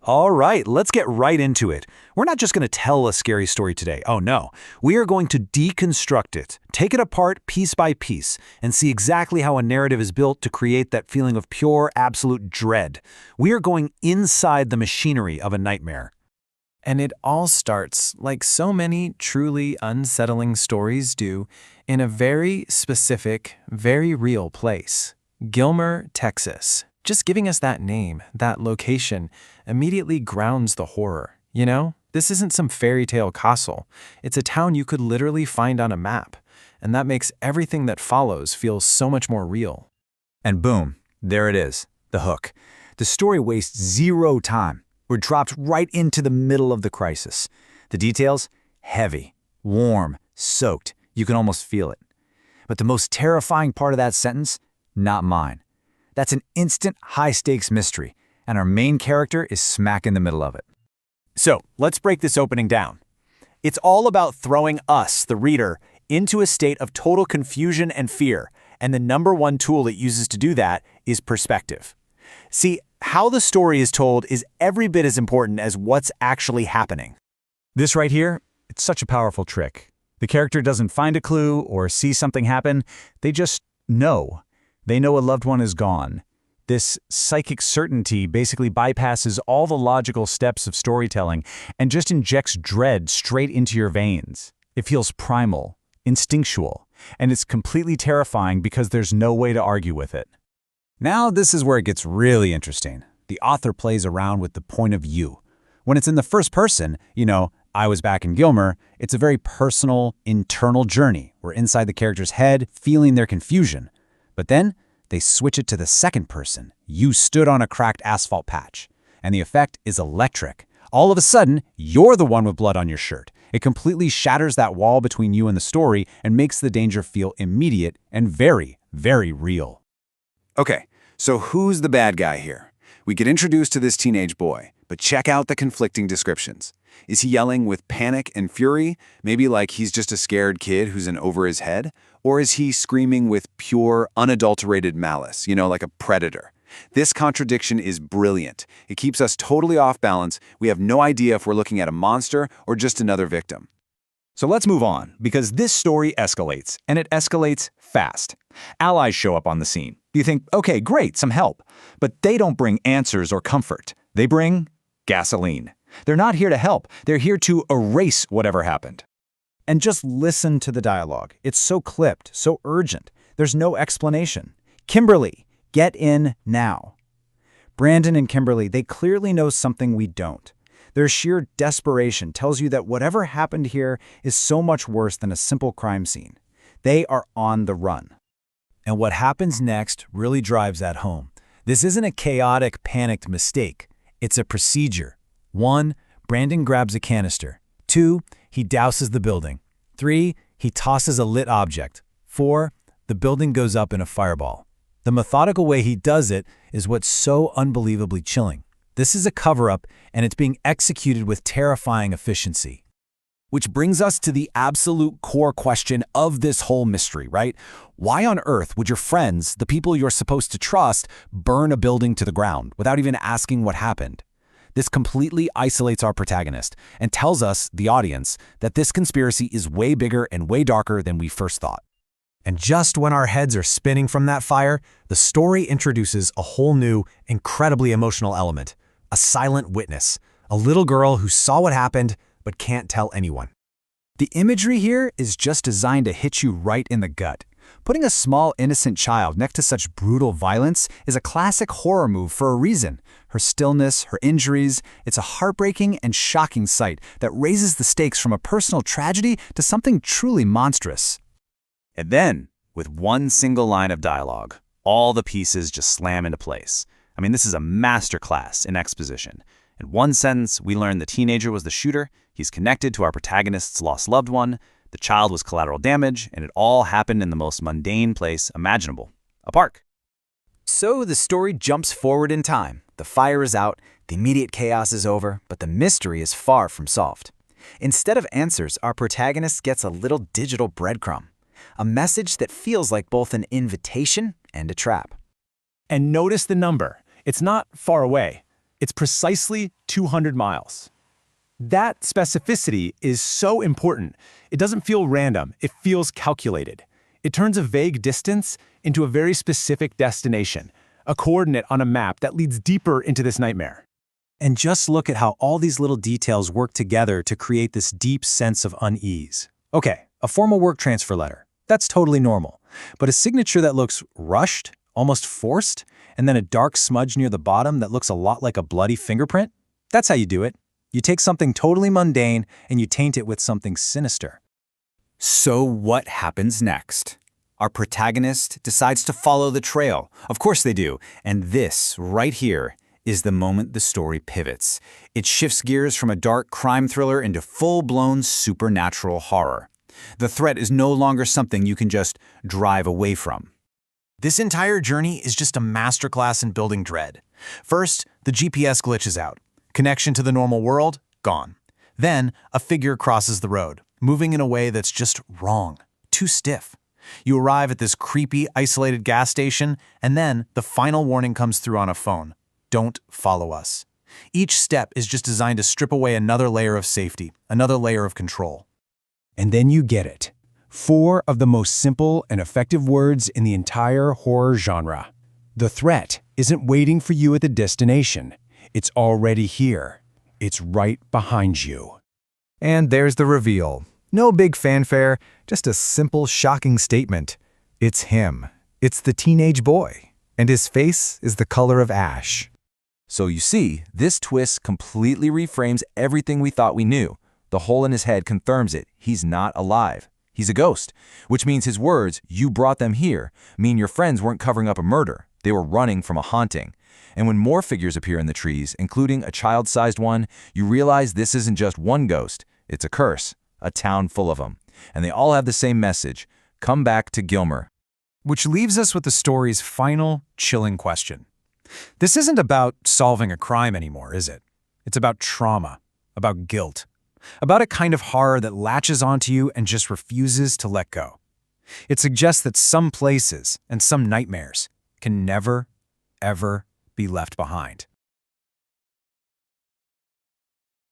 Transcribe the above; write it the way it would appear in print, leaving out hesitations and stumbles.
All right, let's get right into it. We're not just going to tell a scary story today. Oh no, we are going to deconstruct it, take it apart piece by piece, and see exactly how a narrative is built to create that feeling of pure, absolute dread. We are going inside the machinery of a nightmare. And it all starts, like so many truly unsettling stories do, in a very specific, very real place. Gilmer, Texas. Just giving us that name, that location, immediately grounds the horror. You know, this isn't some fairy tale castle. It's a town you could literally find on a map. And that makes everything that follows feel so much more real. And boom, there it is, the hook. The story wastes zero time. We're dropped right into the middle of the crisis. The details? Heavy, warm, soaked. You can almost feel it. But the most terrifying part of that sentence? Not mine. That's an instant high-stakes mystery, and our main character is smack in the middle of it. So, let's break this opening down. It's all about throwing us, the reader, into a state of total confusion and fear, and the number one tool it uses to do that is perspective. See, how the story is told is every bit as important as what's actually happening. This right here, it's such a powerful trick. The character doesn't find a clue or see something happen, they just know. They know a loved one is gone. This psychic certainty basically bypasses all the logical steps of storytelling and just injects dread straight into your veins. It feels primal, instinctual, and it's completely terrifying because there's no way to argue with it. Now this is where it gets really interesting. The author plays around with the point of view. When it's in the first person, I was back in Gilmer, it's a very personal, internal journey. We're inside the character's head, feeling their confusion. But then, they switch it to the second person. You stood on a cracked asphalt patch. And the effect is electric. All of a sudden, you're the one with blood on your shirt. It completely shatters that wall between you and the story and makes the danger feel immediate and very, very real. Okay, so who's the bad guy here? We get introduced to this teenage boy, but check out the conflicting descriptions. Is he yelling with panic and fury, maybe like he's just a scared kid who's in over his head? Or is he screaming with pure, unadulterated malice, like a predator? This contradiction is brilliant. It keeps us totally off balance. We have no idea if we're looking at a monster or just another victim. So let's move on, because this story escalates, and it escalates fast. Allies show up on the scene. You think, okay, great, some help. But they don't bring answers or comfort. They bring gasoline. They're not here to help. They're here to erase whatever happened. And just listen to the dialogue. It's so clipped, so urgent. There's no explanation. Kimberly, get in now. Brandon and Kimberly, they clearly know something we don't. Their sheer desperation tells you that whatever happened here is so much worse than a simple crime scene. They are on the run. And what happens next really drives that home. This isn't a chaotic, panicked mistake. It's a procedure. 1, Brandon grabs a canister. 2, he douses the building. 3, he tosses a lit object. 4, the building goes up in a fireball. The methodical way he does it is what's so unbelievably chilling. This is a cover-up, and it's being executed with terrifying efficiency. Which brings us to the absolute core question of this whole mystery, right? Why on earth would your friends, the people you're supposed to trust, burn a building to the ground without even asking what happened? This completely isolates our protagonist and tells us, the audience, that this conspiracy is way bigger and way darker than we first thought. And just when our heads are spinning from that fire, the story introduces a whole new, incredibly emotional element. A silent witness, a little girl who saw what happened but can't tell anyone. The imagery here is just designed to hit you right in the gut. Putting a small, innocent child next to such brutal violence is a classic horror move for a reason. Her stillness, her injuries, it's a heartbreaking and shocking sight that raises the stakes from a personal tragedy to something truly monstrous. And then, with one single line of dialogue, all the pieces just slam into place. I mean, this is a masterclass in exposition. In one sentence, we learn the teenager was the shooter, he's connected to our protagonist's lost loved one, the child was collateral damage, and it all happened in the most mundane place imaginable, a park. So the story jumps forward in time. The fire is out, the immediate chaos is over, but the mystery is far from solved. Instead of answers, our protagonist gets a little digital breadcrumb, a message that feels like both an invitation and a trap. And notice the number. It's not far away. It's precisely 200 miles. That specificity is so important. It doesn't feel random, it feels calculated. It turns a vague distance into a very specific destination, a coordinate on a map that leads deeper into this nightmare. And just look at how all these little details work together to create this deep sense of unease. Okay, a formal work transfer letter. That's totally normal. But a signature that looks rushed, almost forced, and then a dark smudge near the bottom that looks a lot like a bloody fingerprint? That's how you do it. You take something totally mundane and you taint it with something sinister. So what happens next? Our protagonist decides to follow the trail. Of course they do. And this, right here, is the moment the story pivots. It shifts gears from a dark crime thriller into full-blown supernatural horror. The threat is no longer something you can just drive away from. This entire journey is just a masterclass in building dread. First, the GPS glitches out. Connection to the normal world, gone. Then, a figure crosses the road, moving in a way that's just wrong, too stiff. You arrive at this creepy, isolated gas station, and then the final warning comes through on a phone. Don't follow us. Each step is just designed to strip away another layer of safety, another layer of control. And then you get it. 4 of the most simple and effective words in the entire horror genre. The threat isn't waiting for you at the destination. It's already here. It's right behind you. And there's the reveal. No big fanfare, just a simple, shocking statement. It's him. It's the teenage boy. And his face is the color of ash. So you see, this twist completely reframes everything we thought we knew. The hole in his head confirms it. He's not alive. He's a ghost, which means his words, "you brought them here," mean your friends weren't covering up a murder. They were running from a haunting. And when more figures appear in the trees, including a child-sized one, you realize this isn't just one ghost. It's a curse, a town full of them. And they all have the same message: come back to Gilmer. Which leaves us with the story's final, chilling question. This isn't about solving a crime anymore, is it? It's about trauma, about guilt, about a kind of horror that latches onto you and just refuses to let go. It suggests that some places and some nightmares can never, ever be left behind.